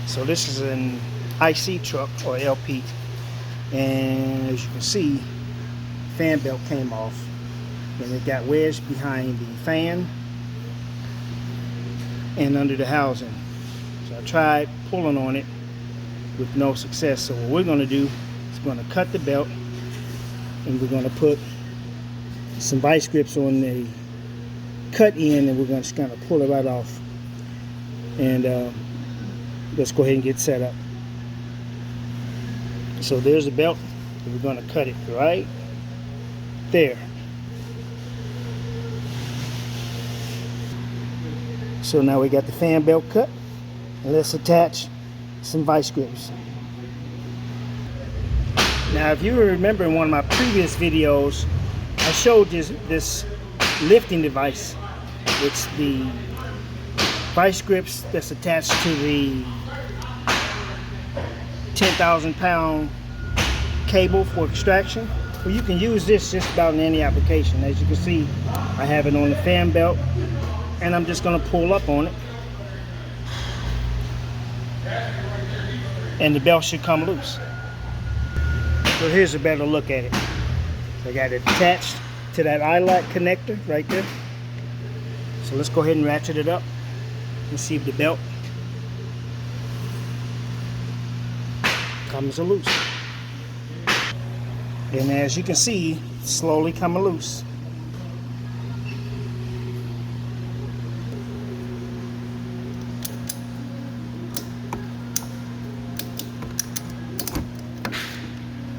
So this is an IC truck or LP, and as you can see, fan belt came off and it got wedged behind the fan and under the housing. So I tried pulling on it with no success. So what we're going to do is going to cut the belt, and we're going to put some vice grips on the cut end, and we're going to just kind of pull it right off. And let's go ahead and get set up. So there's the belt, and we're going to cut it right there. So now we got the fan belt cut, and let's attach some vice grips. Now if you remember in one of my previous videos, I showed this lifting device. It's the vice grips that's attached to the 10,000 pound cable for extraction. Well, you can use this just about in any application. As you can see, I have it on the fan belt, and I'm just going to pull up on it, and the belt should come loose. So here's a better look at it. So I got it attached to that eye-lock connector right there. So let's go ahead and ratchet it up and see if the belt comes loose. And as you can see, it's slowly coming loose.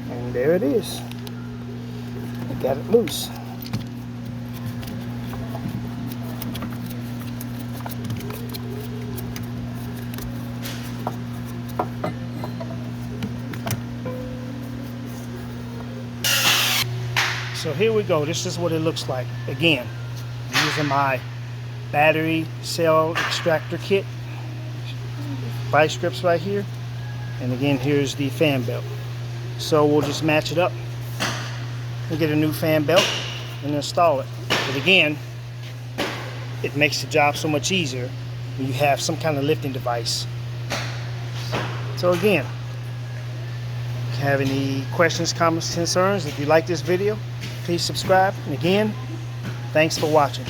And there it is. I got it loose. So here we go. This is what it looks like. Again, I'm using my battery cell extractor kit, vice grips right here, and again here's the fan belt. So we'll just match it up and get a new fan belt and install it. But again, it makes the job so much easier when you have some kind of lifting device. So again, if you have any questions, comments, concerns, if you like this video, please subscribe. And again, thanks for watching.